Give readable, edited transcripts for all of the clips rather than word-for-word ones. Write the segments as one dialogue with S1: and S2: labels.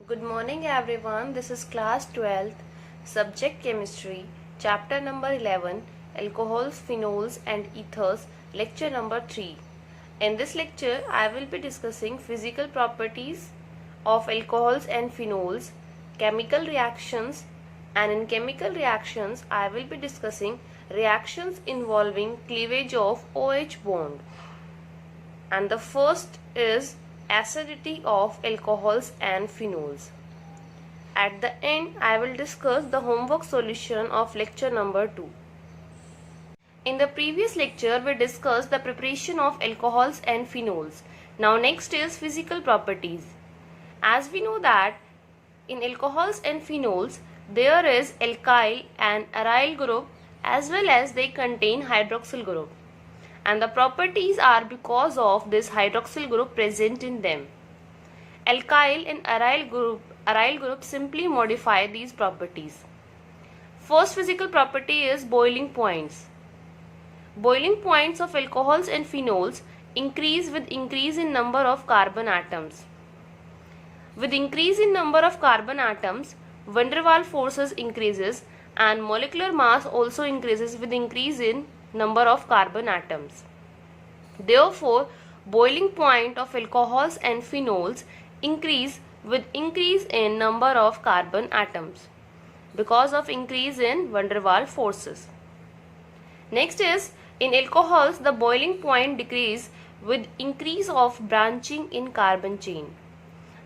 S1: Good morning everyone. This is class 12th, subject chemistry, chapter number 11, alcohols, phenols and ethers, lecture number 3. In this lecture, I will be discussing physical properties of alcohols and phenols, chemical reactions, and in chemical reactions, I will be discussing reactions involving cleavage of OH bond. And the first is acidity of alcohols and phenols. At the end, I will discuss the homework solution of lecture number 2. In the previous lecture, we discussed the preparation of alcohols and phenols. Now next is physical properties. As we know that in alcohols and phenols, there is alkyl and aryl group as well as they contain hydroxyl group. And the properties are because of this hydroxyl group present in them. Alkyl and aryl group simply modify these properties. First physical property is boiling points. Boiling points of alcohols and phenols increase with increase in number of carbon atoms. With increase in number of carbon atoms, van der Waals forces increases and molecular mass also increases with increase in number of carbon atoms. Therefore, boiling point of alcohols and phenols increase with increase in number of carbon atoms because of increase in van der Waals forces. Next is in alcohols the boiling point decrease with increase of branching in carbon chain.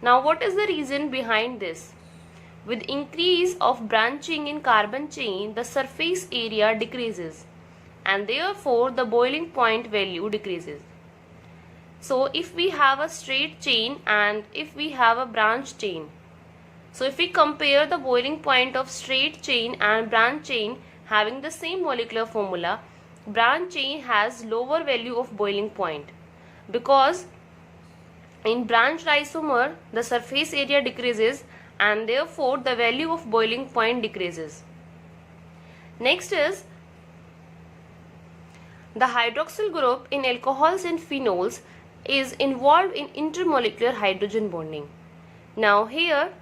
S1: Now what is the reason behind this? With increase of branching in carbon chain, the surface area decreases and therefore the boiling point value decreases. So if we have a straight chain and if we have a branch chain, so if we compare the boiling point of straight chain and branch chain having the same molecular formula, branch chain has lower value of boiling point because in branched isomer the surface area decreases and therefore the value of boiling point decreases. Next is the hydroxyl group in alcohols and phenols is involved in intermolecular hydrogen bonding. Now here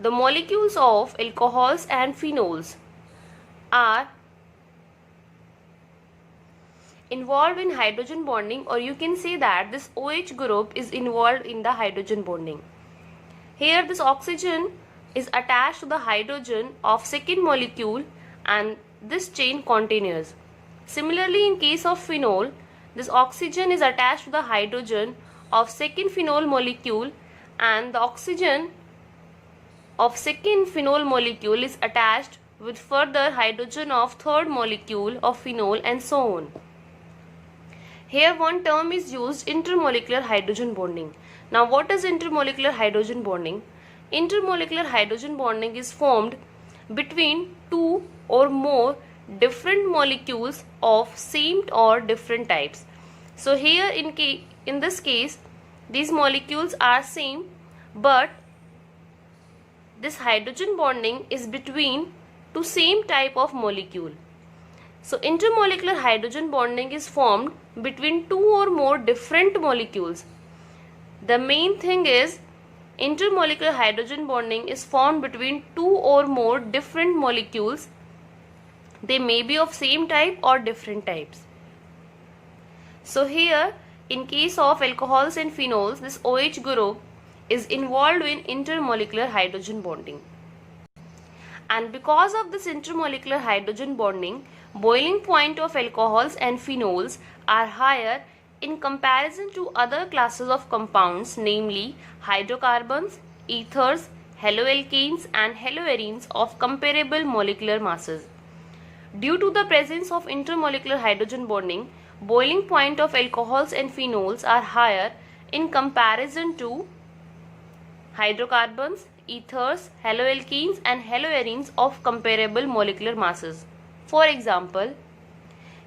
S1: the molecules of alcohols and phenols are involved in hydrogen bonding, or you can say that this OH group is involved in the hydrogen bonding. Here this oxygen is attached to the hydrogen of second molecule and this chain continues. Similarly, in case of phenol, this oxygen is attached to the hydrogen of second phenol molecule and the oxygen of second phenol molecule is attached with further hydrogen of third molecule of phenol and so on. Here one term is used, intermolecular hydrogen bonding. Now what is intermolecular hydrogen bonding? Intermolecular hydrogen bonding is formed between two or more different molecules of same or different types. So here in this case these molecules are same, but this hydrogen bonding is between two same type of molecule. So intermolecular hydrogen bonding is formed between two or more different molecules. The main thing is intermolecular hydrogen bonding is formed between two or more different molecules. They may be of same type or different types. So here in case of alcohols and phenols, this OH group is involved in intermolecular hydrogen bonding. And because of this intermolecular hydrogen bonding, boiling point of alcohols and phenols are higher in comparison to other classes of compounds, namely hydrocarbons, ethers, haloalkanes and haloarenes of comparable molecular masses. Due to the presence of intermolecular hydrogen bonding, boiling point of alcohols and phenols are higher in comparison to hydrocarbons, ethers, haloalkanes and haloarenes of comparable molecular masses. For example,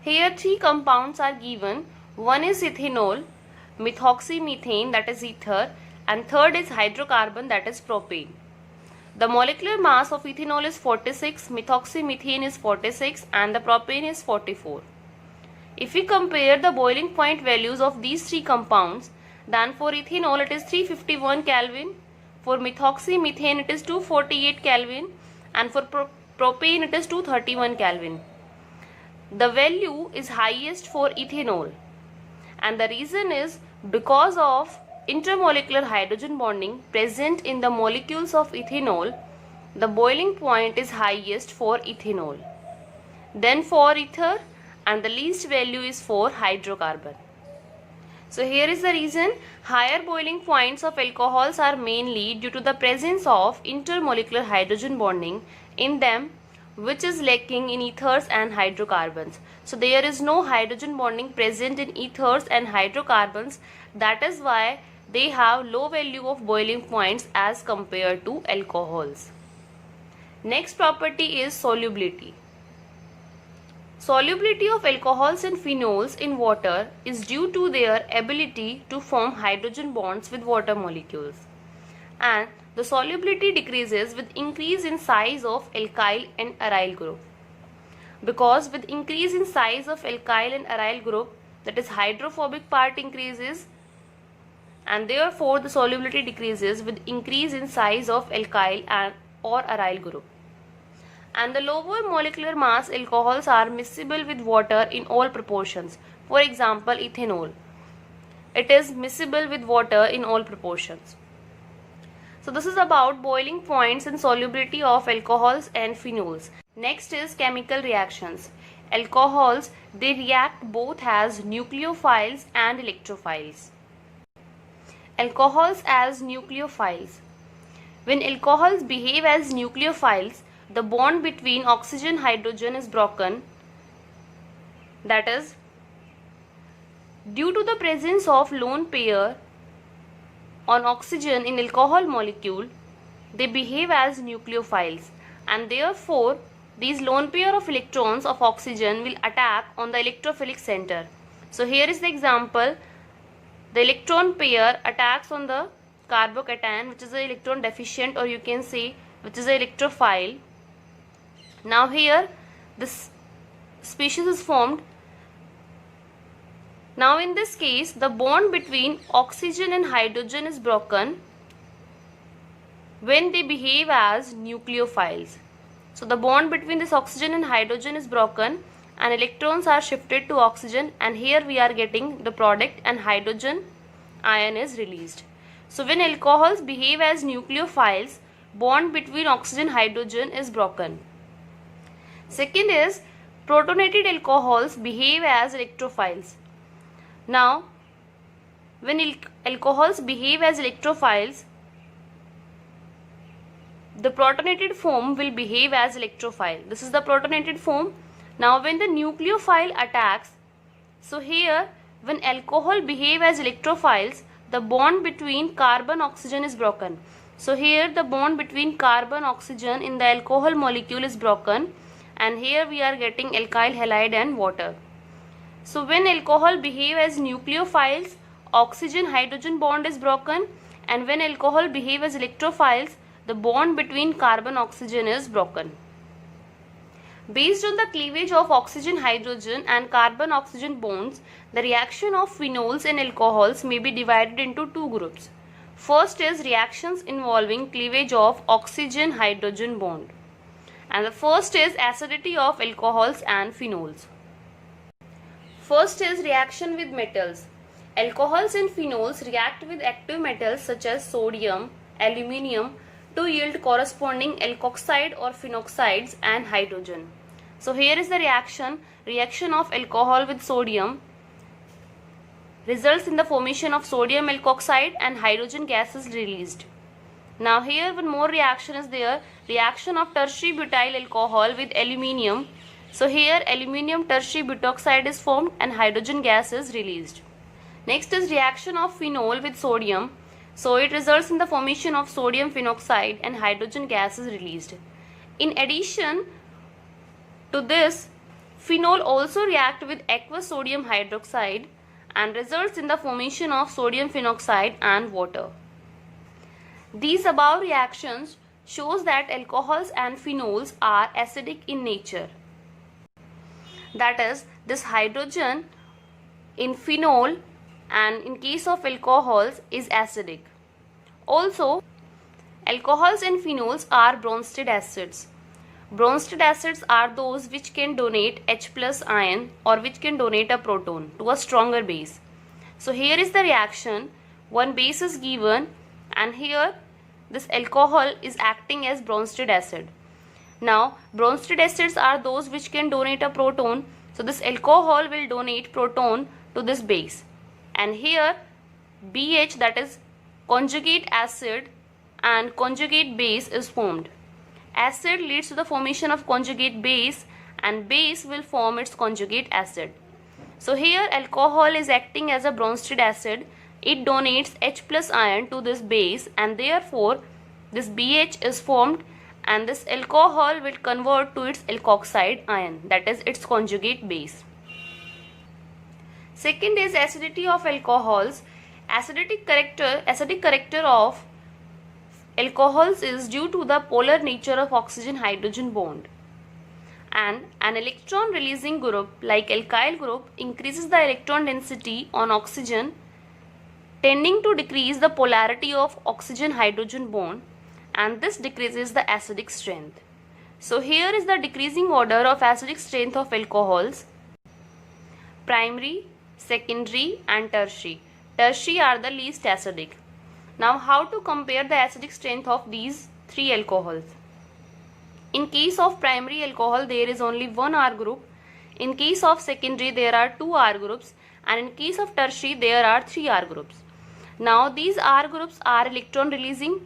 S1: here three compounds are given. One is ethanol, methoxymethane that is ether, and third is hydrocarbon that is propane. The molecular mass of ethanol is 46, methoxymethane is 46 and the propane is 44. If we compare the boiling point values of these three compounds, then for ethanol it is 351 Kelvin, For methoxymethane it is 248 Kelvin, and for propane it is 231 Kelvin. The value is highest for ethanol, and the reason is because of intermolecular hydrogen bonding present in the molecules of ethanol. The boiling point is highest for ethanol, then for ether, and the least value is for hydrocarbon. So here is the reason. Higher boiling points of alcohols are mainly due to the presence of intermolecular hydrogen bonding in them, which is lacking in ethers and hydrocarbons. So there is no hydrogen bonding present in ethers and hydrocarbons. That is why they have low value of boiling points as compared to alcohols. Next property is solubility. Solubility of alcohols and phenols in water is due to their ability to form hydrogen bonds with water molecules, and the solubility decreases with increase in size of alkyl and aryl group. Because with increase in size of alkyl and aryl group, that is hydrophobic part increases, and therefore the solubility decreases with increase in size of alkyl and or aryl group. And the lower molecular mass alcohols are miscible with water in all proportions. For example, ethanol. It is miscible with water in all proportions. So this is about boiling points and solubility of alcohols and phenols. Next is chemical reactions. Alcohols, they react both as nucleophiles and electrophiles. Alcohols as nucleophiles. When alcohols behave as nucleophiles, the bond between oxygen and hydrogen is broken. That is, due to the presence of lone pair on oxygen in alcohol molecule, they behave as nucleophiles, and therefore these lone pair of electrons of oxygen will attack on the electrophilic center. So here is the example. The electron pair attacks on the carbocation, which is an electron deficient, or you can say which is an electrophile. Now here this species is formed. Now in this case the bond between oxygen and hydrogen is broken when they behave as nucleophiles. So the bond between this oxygen and hydrogen is broken and electrons are shifted to oxygen, and here we are getting the product and hydrogen ion is released. So when alcohols behave as nucleophiles, bond between oxygen and hydrogen is broken. Second is protonated alcohols behave as electrophiles. Now when alcohols behave as electrophiles, the protonated form will behave as electrophile. This is the protonated form. Now when the nucleophile attacks, so here when alcohol behave as electrophiles, the bond between carbon oxygen is broken. So here the bond between carbon oxygen in the alcohol molecule is broken, and here we are getting alkyl halide and water. So when alcohol behave as nucleophiles, oxygen hydrogen bond is broken, and when alcohol behave as electrophiles, the bond between carbon oxygen is broken. Based on the cleavage of oxygen hydrogen and carbon oxygen bonds, the reaction of phenols and alcohols may be divided into two groups. First is reactions involving cleavage of oxygen hydrogen bond, and the first is acidity of alcohols and phenols. First is reaction with metals. Alcohols and phenols react with active metals such as sodium, aluminium to yield corresponding alkoxide or phenoxides and hydrogen. So here is the reaction of alcohol with sodium results in the formation of sodium alkoxide and hydrogen gas is released. Now here one more reaction is there, reaction of tertiary butyl alcohol with aluminium. So here aluminium tertiary butoxide is formed and hydrogen gas is released. Next is reaction of phenol with sodium. So it results in the formation of sodium phenoxide and hydrogen gas is released. In addition to this, phenol also react with aqueous sodium hydroxide and results in the formation of sodium phenoxide and water. These above reactions shows that alcohols and phenols are acidic in nature. That is, this hydrogen in phenol and in case of alcohols is acidic. Also, Alcohols and phenols are Bronsted acids. Bronsted acids are those which can donate H plus ion or which can donate a proton to a stronger base. So here is the reaction. One base is given and here this alcohol is acting as Bronsted acid. Now Bronsted acids are those which can donate a proton. So this alcohol will donate proton to this base. And here BH, that is conjugate acid and conjugate base, is formed. Acid leads to the formation of conjugate base and base will form its conjugate acid. So here alcohol is acting as a Bronsted acid. It donates H plus ion to this base and therefore this BH is formed and this alcohol will convert to its alkoxide ion, that is its conjugate base. Second is acidity of alcohols. Acidic character of alcohols is due to the polar nature of oxygen-hydrogen bond. And an electron releasing group like alkyl group increases the electron density on oxygen, tending to decrease the polarity of oxygen-hydrogen bond, and this decreases the acidic strength. So here is the decreasing order of acidic strength of alcohols: primary, secondary and tertiary. Tertiary are the least acidic. Now how to compare the acidic strength of these three alcohols? In case of primary alcohol there is only one R group. In case of secondary there are two R groups, and in case of tertiary there are three R groups. Now these R groups are electron releasing,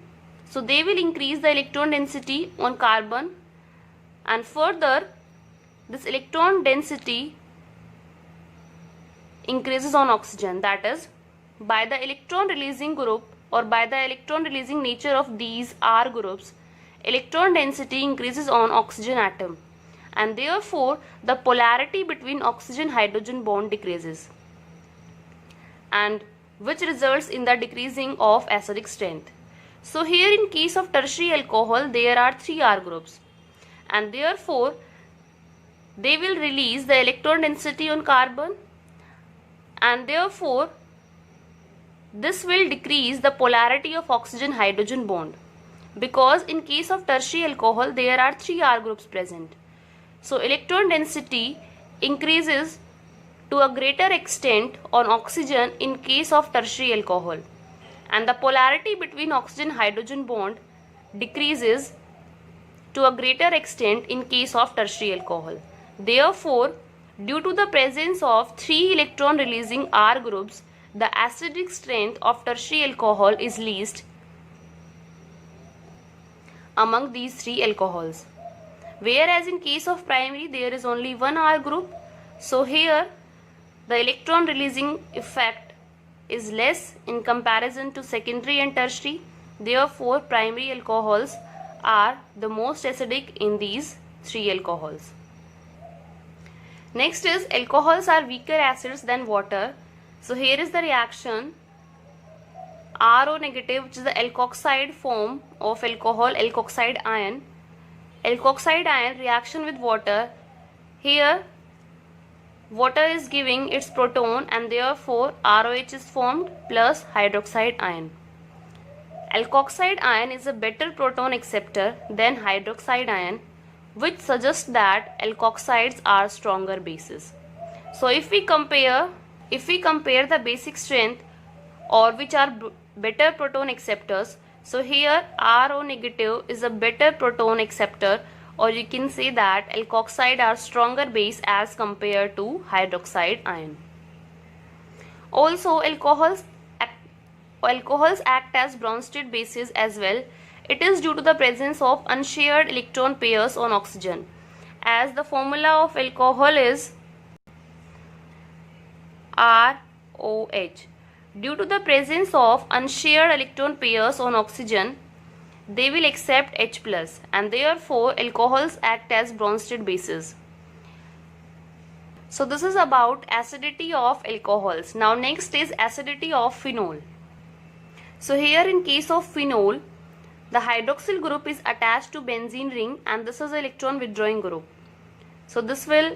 S1: so they will increase the electron density on carbon, and further this electron density increases on oxygen, that is by the electron releasing group or by the electron releasing nature of these R groups, electron density increases on oxygen atom and therefore the polarity between oxygen hydrogen bond decreases, and which results in the decreasing of acidic strength. So here in case of tertiary alcohol there are three R groups and therefore they will release the electron density on carbon, and therefore this will decrease the polarity of oxygen hydrogen bond, because in case of tertiary alcohol there are three R groups present. So electron density increases to a greater extent on oxygen in case of tertiary alcohol, and the polarity between oxygen hydrogen bond decreases to a greater extent in case of tertiary alcohol. Therefore, due to the presence of three electron releasing R groups, the acidic strength of tertiary alcohol is least among these three alcohols. Whereas in case of primary there is only one R group, so here the electron releasing effect is less in comparison to secondary and tertiary. Therefore primary alcohols are the most acidic in these three alcohols. Next is alcohols are weaker acids than water. So here is the reaction: RO negative, which is the alkoxide form of alcohol, alkoxide ion. Alkoxide ion reaction with water. Here water is giving its proton and therefore ROH is formed plus hydroxide ion. Alkoxide ion is a better proton acceptor than hydroxide ion, which suggests that alkoxides are stronger bases. So if we compare the basic strength, or which are better proton acceptors, so here RO negative is a better proton acceptor, or you can say that alkoxide are stronger base as compared to hydroxide ion. Also alcohols act as Bronsted bases as well. It is due to the presence of unshared electron pairs on oxygen, as the formula of alcohol is ROH. Due to the presence of unshared electron pairs on oxygen, they will accept H plus, and therefore alcohols act as Bronsted bases. So this is about acidity of alcohols. Now next is acidity of phenol. So here in case of phenol, the hydroxyl group is attached to benzene ring and this is an electron withdrawing group. So this will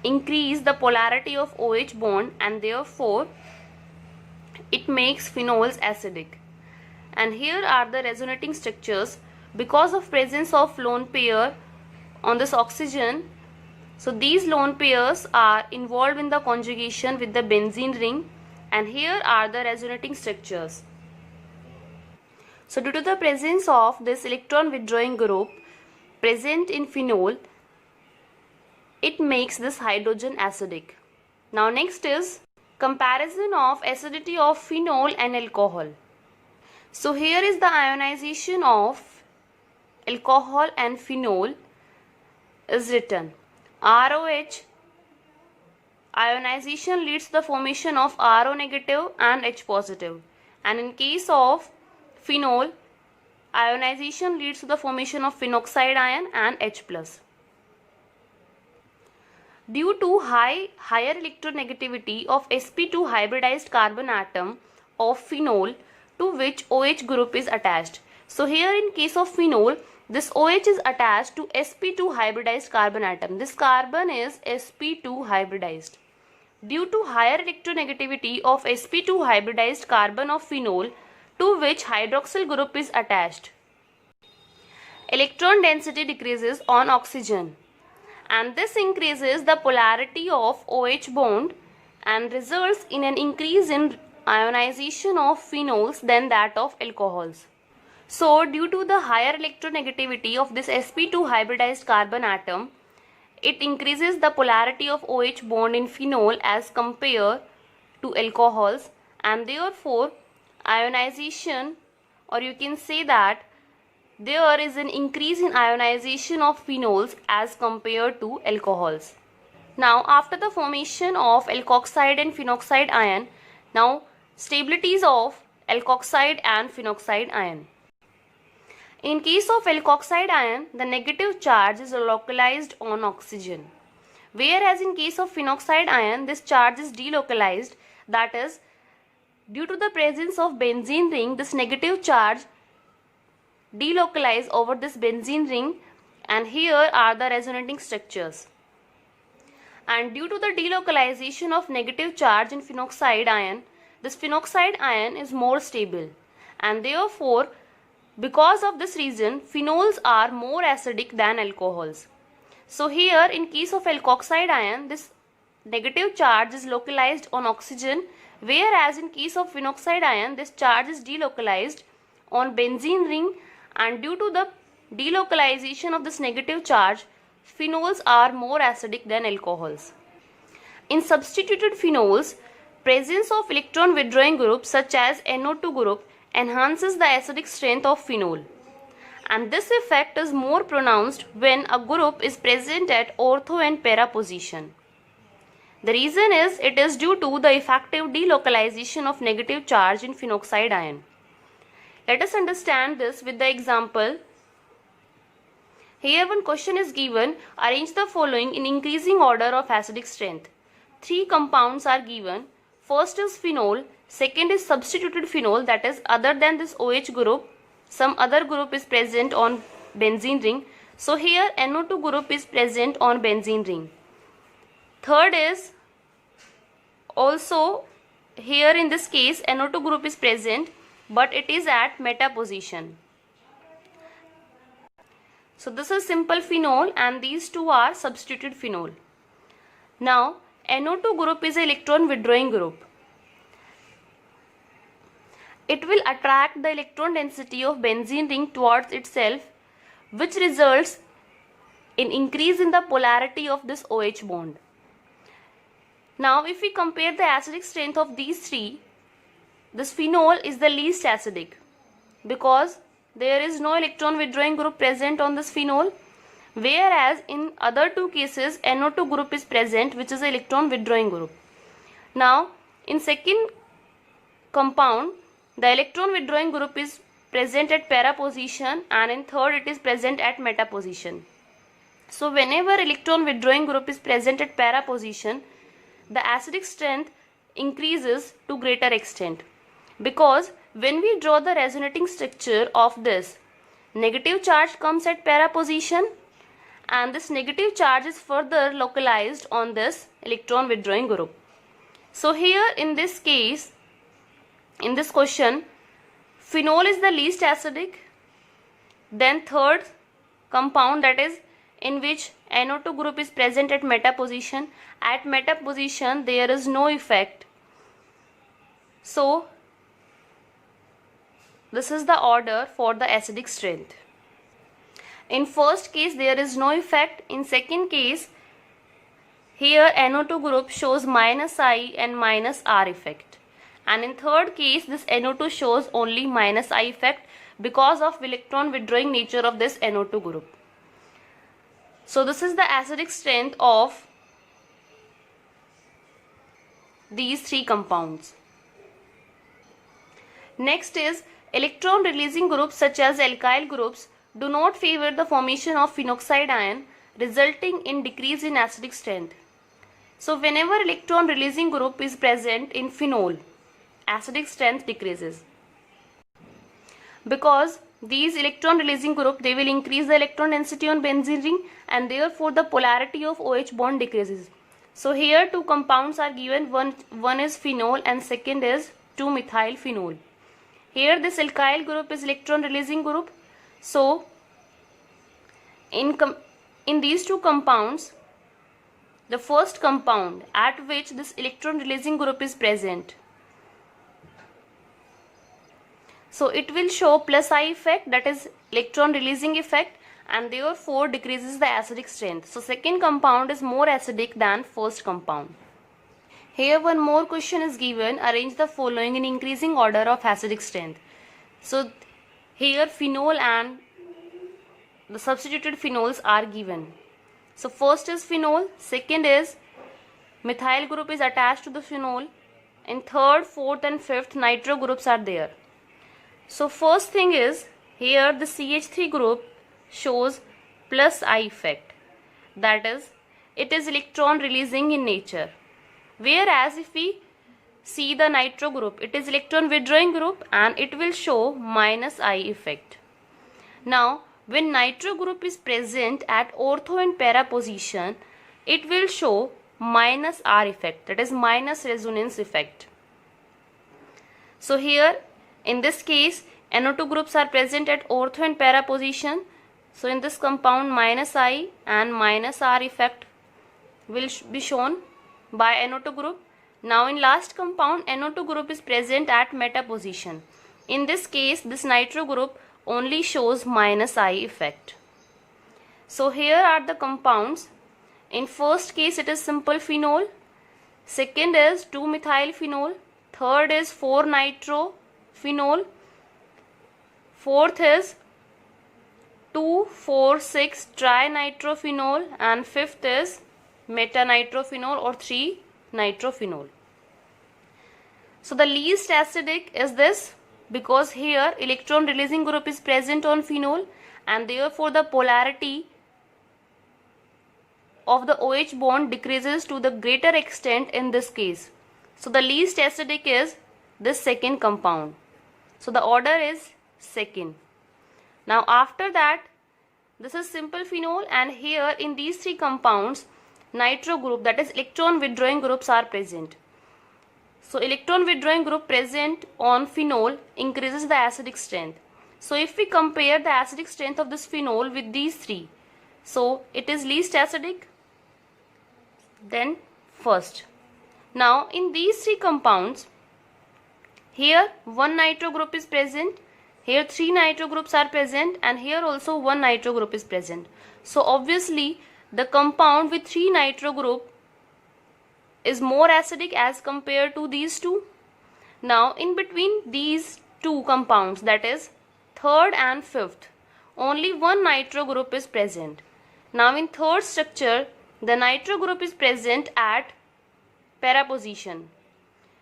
S1: increase the polarity of OH bond and therefore it makes phenols acidic. and here are the resonating structures. Because of presence of lone pair on this oxygen, so these lone pairs are involved in the conjugation with the benzene ring, and here are the resonating structures. So due to the presence of this electron withdrawing group present in phenol, it makes this hydrogen acidic. Now next is comparison of acidity of phenol and alcohol. So here is the ionization of alcohol and phenol is written. ROH ionization leads to the formation of RO negative and H positive, and in case of phenol, ionization leads to the formation of phenoxide ion and H plus. Due to higher electronegativity of sp2 hybridized carbon atom of phenol to which OH group is attached. So here in case of phenol, this OH is attached to sp2 hybridized carbon atom. This carbon is sp2 hybridized. Due to higher electronegativity of sp2 hybridized carbon of phenol to which hydroxyl group is attached, electron density decreases on oxygen, and this increases the polarity of OH bond and results in an increase in ionization of phenols than that of alcohols. So due to the higher electronegativity of this sp2 hybridized carbon atom, it increases the polarity of OH bond in phenol as compared to alcohols, and therefore ionization, or you can say that there is an increase in ionization of phenols as compared to alcohols. Now after the formation of alkoxide and phenoxide ion, now stabilities of alkoxide and phenoxide ion. In case of alkoxide ion, the negative charge is localized on oxygen, whereas in case of phenoxide ion, this charge is delocalized, that is, due to the presence of benzene ring, this negative charge delocalize over this benzene ring, and here are the resonating structures. And due to the delocalization of negative charge in phenoxide ion, this phenoxide ion is more stable, and therefore because of this reason phenols are more acidic than alcohols. So here in case of alkoxide ion, this negative charge is localized on oxygen, whereas in case of phenoxide ion, this charge is delocalized on benzene ring, and due to the delocalization of this negative charge, phenols are more acidic than alcohols. In substituted phenols, presence of electron withdrawing groups such as NO2 group enhances the acidic strength of phenol, and this effect is more pronounced when a group is present at ortho and para position. The reason is it is due to the effective delocalization of negative charge in phenoxide ion. Let us understand this with the example. Here one question is given, arrange the following in increasing order of acidic strength. 3 compounds are given. First is phenol, second is substituted phenol, that is other than this OH group, some other group is present on benzene ring. So here NO2 group is present on benzene ring. Third is also here in this case NO2 group is present, but it is at meta position. So this is simple phenol and these two are substituted phenol. Now NO2 group is an electron withdrawing group. It will attract the electron density of benzene ring towards itself, which results in increase in the polarity of this OH bond. Now if we compare the acidic strength of these three, this phenol is the least acidic because there is no electron withdrawing group present on this phenol, whereas in other two cases NO2 group is present, which is an electron withdrawing group. Now in second compound, the electron withdrawing group is present at para position, and in third it is present at meta position. So whenever electron withdrawing group is present at para position, the acidic strength increases to greater extent, because when we draw the resonating structure of this, negative charge comes at para position and this negative charge is further localized on this electron withdrawing group. So here in this case, in this question, Phenol is the least acidic. Then third compound, that is in which NO2 group is present at meta position. At meta position there is no effect. So this is the order for the acidic strength. In first case there is no effect. In second case, here NO2 group shows -I and -R effect. And in third case this NO2 shows only -I effect because of electron withdrawing nature of this NO2 group. So this is the acidic strength of these three compounds. Next is electron releasing groups such as alkyl groups do not favor the formation of phenoxide ion, resulting in decrease in acidic strength. So whenever electron releasing group is present in phenol, acidic strength decreases. Because these electron releasing group, they will increase the electron density on benzene ring, and therefore the polarity of OH bond decreases. So here two compounds are given, one is phenol and second is 2-methyl phenol. Here this alkyl group is electron releasing group. So in these two compounds, the first compound at which this electron releasing group is present, so it will show +I effect, that is electron releasing effect, and therefore decreases the acidic strength. So second compound is more acidic than first compound. Here one more question is given, arrange the following in increasing order of acidic strength. So here phenol and the substituted phenols are given. So first is phenol, second is methyl group is attached to the phenol, and third, fourth and fifth nitro groups are there. So first thing is, here the CH3 group shows +I effect, that is it is electron releasing in nature, whereas if we see the nitro group, it is electron withdrawing group and it will show -I effect. Now when nitro group is present at ortho and para position, it will show -R effect, that is minus resonance effect. So here in this case NO2 groups are present at ortho and para position. So in this compound -I and -R effect will be shown by NO2 group. Now in last compound NO2 group is present at meta position. In this case this nitro group only shows -I effect. So here are the compounds. In first case it is simple phenol, second is 2-methyl phenol, third is 4-nitro phenol, fourth is 2,4,6 trinitrophenol, and fifth is metanitrophenol or 3-nitrophenol. So the least acidic is this, because here electron releasing group is present on phenol and therefore the polarity of the OH bond decreases to the greater extent in this case. So the least acidic is this second compound. So the order is second. Now after that, this is simple phenol, and here in these three compounds nitro group, that is electron withdrawing groups are present. So electron withdrawing group present on phenol increases the acidic strength. So if we compare the acidic strength of this phenol with these three, so it is least acidic, then first. Now in these three compounds, here one nitro group is present, here 3 nitro groups are present, and here also 1 nitro group is present. So obviously the compound with 3 nitro group is more acidic as compared to these two. Now in between these two compounds, that is third and fifth, only 1 nitro group is present. Now in third structure, the nitro group is present at para position.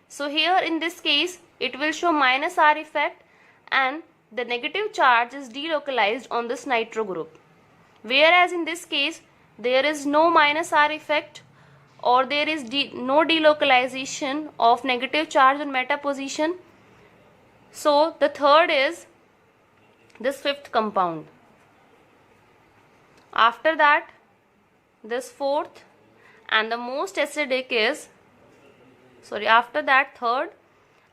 S1: So here in this case it will show -R effect, and the negative charge is delocalized on this nitro group, whereas in this case there is no -R effect, or there is no delocalization of negative charge on meta position. So the third is this fifth compound. After that this fourth, and the most acidic is, after that third,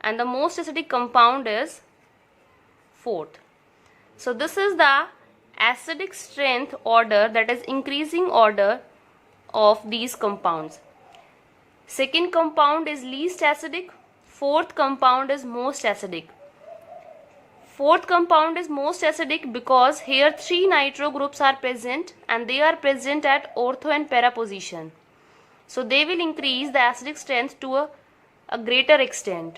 S1: and the most acidic compound is fourth. So this is the acidic strength order, that is increasing order of these compounds. Second compound is least acidic, fourth compound is most acidic. Fourth compound is most acidic because here 3 nitro groups are present and they are present at ortho and para position. So they will increase the acidic strength to a greater extent.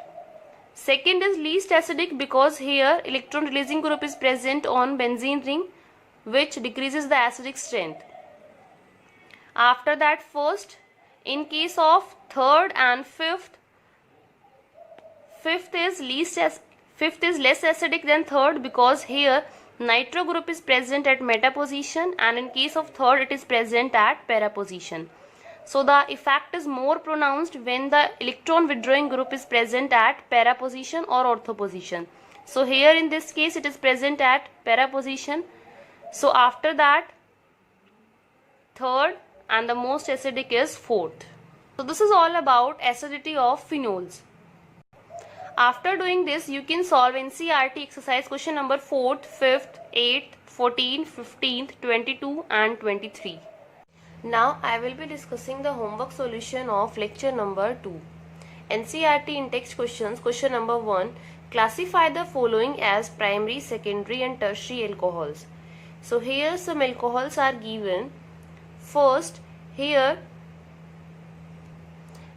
S1: Second is least acidic because here electron releasing group is present on benzene ring, which decreases the acidic strength. After that, first, in case of third and fifth is less acidic than third because here nitro group is present at meta position, and in case of third it is present at para position. So the effect is more pronounced when the electron withdrawing group is present at para position or ortho position. So here in this case it is present at para position. So after that, third, and the most acidic is fourth. So this is all about acidity of phenols. After doing this, you can solve NCERT exercise question number 4th, 5th, 8th, 14th, 15th, 22 and 23. Now I will be discussing the homework solution of lecture number 2. NCERT in text questions. Question number 1. Classify the following as primary, secondary and tertiary alcohols. So here some alcohols are given. First, here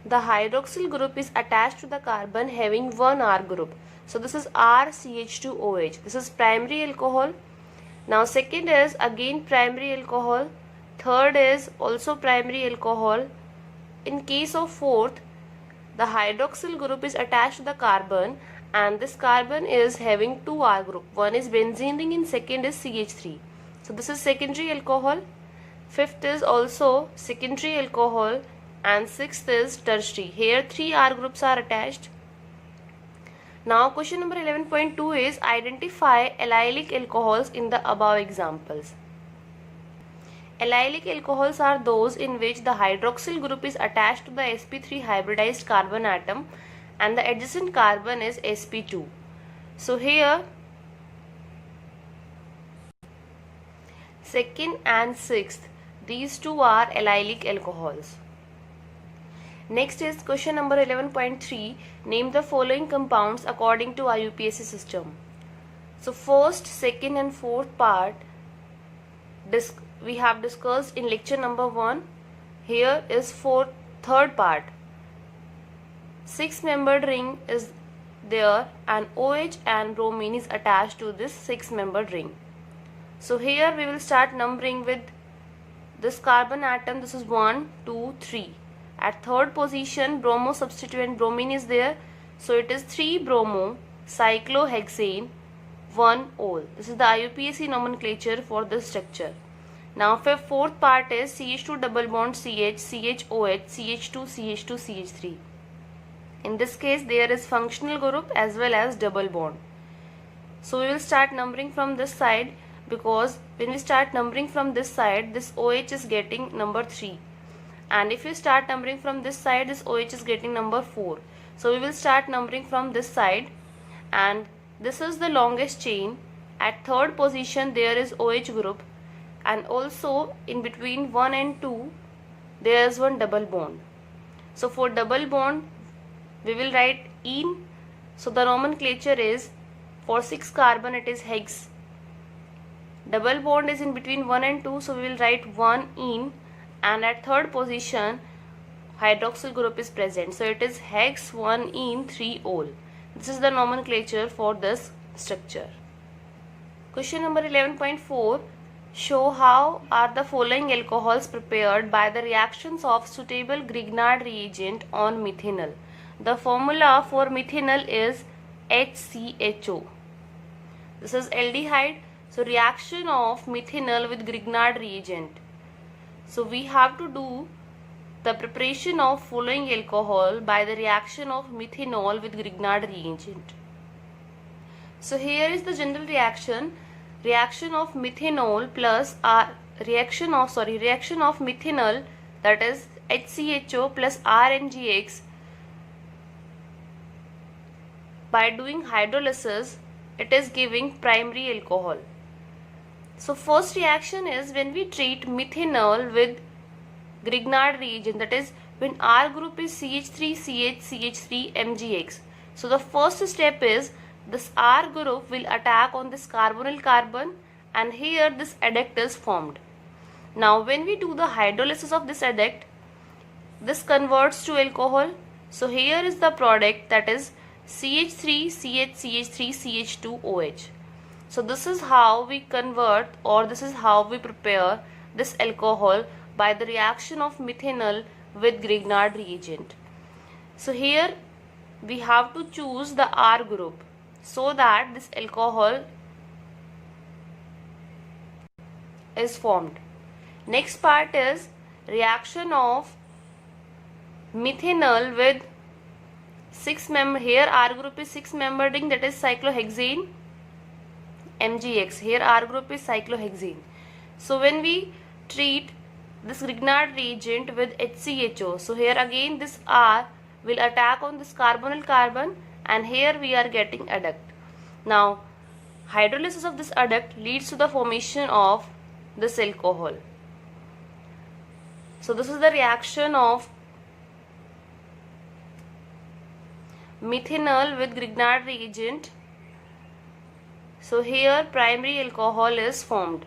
S1: the hydroxyl group is attached to the carbon having one R group. So this is RCH2OH. This is primary alcohol. Now second is again primary alcohol. Third is also primary alcohol. In case of fourth, the hydroxyl group is attached to the carbon and this carbon is having two R group. One is benzene ring and second is CH3. So this is secondary alcohol. Fifth is also secondary alcohol and sixth is tertiary. Here 3 R groups are attached. Now question number 11.2 is identify allylic alcohols in the above examples. Allylic alcohols are those in which the hydroxyl group is attached to the sp3 hybridized carbon atom and the adjacent carbon is sp2. So here second and sixth, these two are allylic alcohols. Next is question number 11.3. Name the following compounds according to IUPAC system. So first, second and fourth part we have discussed in lecture number 1. Here is third part. 6-membered ring is there and OH and bromine is attached to this 6-membered ring. So here we will start numbering with this carbon atom. This is 1, 2, 3. At third position, bromo substituent bromine is there. So it is 3 bromo cyclohexane 1 ol. This is the IUPAC nomenclature for this structure. Now fourth part is CH2 double bond CH, CHOH, CH2, CH2, CH3. In this case there is functional group as well as double bond. So we will start numbering from this side, because when we start numbering from this side, this OH is getting number 3. And if you start numbering from this side, this OH is getting number 4. So we will start numbering from this side, and this is the longest chain. At third position there is OH group, and also in between 1 and 2 there is one double bond. So for double bond we will write ene. So the nomenclature is for 6 carbon it is hex. Double bond is in between 1 and 2, so we will write 1 ene, and at third position hydroxyl group is present. So it is hex 1 ene 3 ol. This is the nomenclature for this structure. Question number 11.4. Show how are the following alcohols prepared by the reactions of suitable Grignard reagent on methanol. The formula for methanol is HCHO. This is aldehyde. So reaction of methanol with Grignard reagent. So we have to do the preparation of following alcohol by the reaction of methanol with Grignard reagent. So here is the general reaction. Reaction of methanol plus reaction of methanol, that is HCHO plus RNGX. By doing hydrolysis, it is giving primary alcohol. So first reaction is when we treat methanol with Grignard reagent, that is when R group is CH3CH MgX. So the first step is this R group will attack on this carbonyl carbon, and here this adduct is formed. Now when we do the hydrolysis of this adduct, this converts to alcohol. So here is the product, that is CH3CH2OH. So this is how we convert, or this is how we prepare this alcohol by the reaction of methanol with Grignard reagent. So here we have to choose the R group so that this alcohol is formed. Next part is reaction of methanol with 6-member, here R group is 6-membered ring, that is cyclohexane MgX. Here R group is cyclohexane. So when we treat this Grignard reagent with HCHO, so here again this R will attack on this carbonyl carbon, and here we are getting adduct. Now hydrolysis of this adduct leads to the formation of this alcohol. So this is the reaction of methanol with Grignard reagent. So here primary alcohol is formed.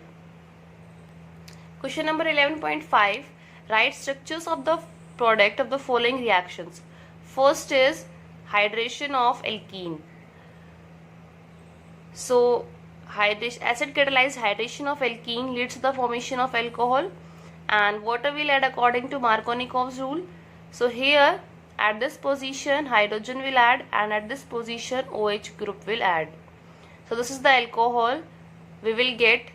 S1: Question number 11.5. Write structures of the product of the following reactions. First is hydration of alkene. So acid catalyzed hydration of alkene leads to the formation of alcohol, and water will add according to Markovnikov's rule. So here at this position hydrogen will add, and at this position OH group will add. So this is the alcohol we will get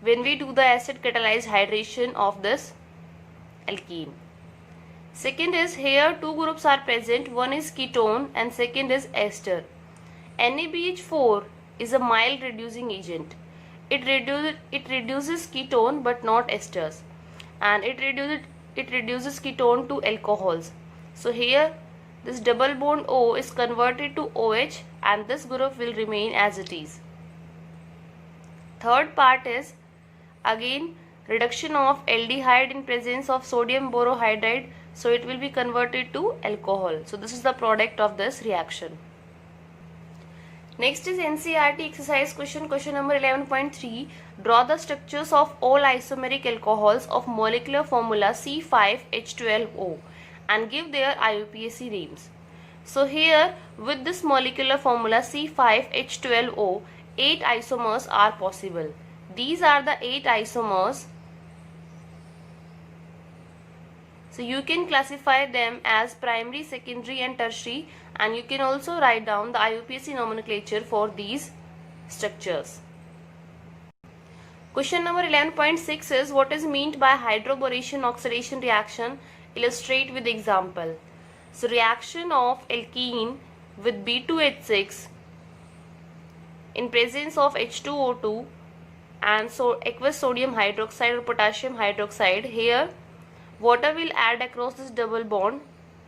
S1: when we do the acid catalyzed hydration of this alkene. Second is here two groups are present, one is ketone and second is ester. NaBH4 is a mild reducing agent. It reduces ketone but not esters, and it reduces ketone to alcohols. So here this double bond O is converted to OH, and this group will remain as it is. Third part is again reduction of aldehyde in presence of sodium borohydride, so it will be converted to alcohol. So this is the product of this reaction. Next is NCERT exercise question number 11.3. Draw the structures of all isomeric alcohols of molecular formula C5H12O and give their IUPAC names. So here with this molecular formula C5H12O, 8 isomers are possible. These are the 8 isomers. So you can classify them as primary, secondary and tertiary, and you can also write down the IUPAC nomenclature for these structures. Question number 11.6 is what is meant by hydroboration oxidation reaction? Illustrate with example. So reaction of alkene with B2H6 in presence of H2O2 and so aqueous sodium hydroxide or potassium hydroxide. Here water will add across this double bond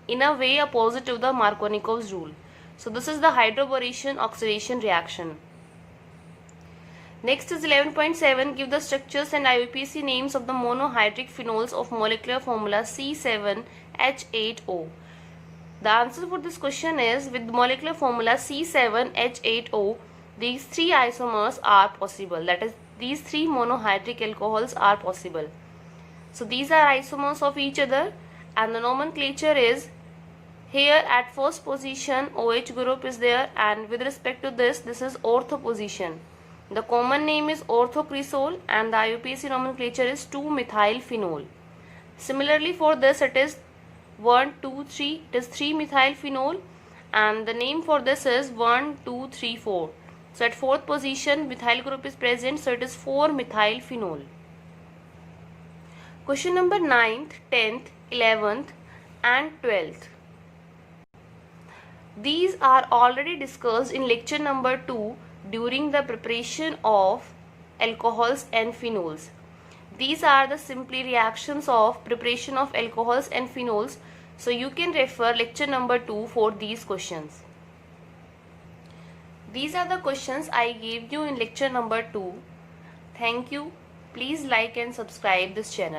S1: in a way opposite to the Markovnikov's rule. So this is the hydroboration oxidation reaction. Next is 11.7. Give the structures and IUPAC names of the monohydric phenols of molecular formula C7H8O. The answer for this question is with molecular formula C7H8O, these 3 isomers are possible. That is, these 3 monohydric alcohols are possible. So these are isomers of each other, and the nomenclature is here at first position OH group is there, and with respect to this is ortho position. The common name is orthocresol and the IUPAC nomenclature is 2-methylphenol. Similarly for this it is 1, 2, 3, it is 3-methylphenol, and the name for this is 1, 2, 3, 4. So at fourth position methyl group is present, so it is 4-methylphenol. Question number 9th, 10th, 11th and 12th. These are already discussed in lecture number 2 during the preparation of alcohols and phenols. These are the simply reactions of preparation of alcohols and phenols. So you can refer lecture number 2 for these questions. These are the questions I gave you in lecture number 2. Thank you. Please like and subscribe this channel.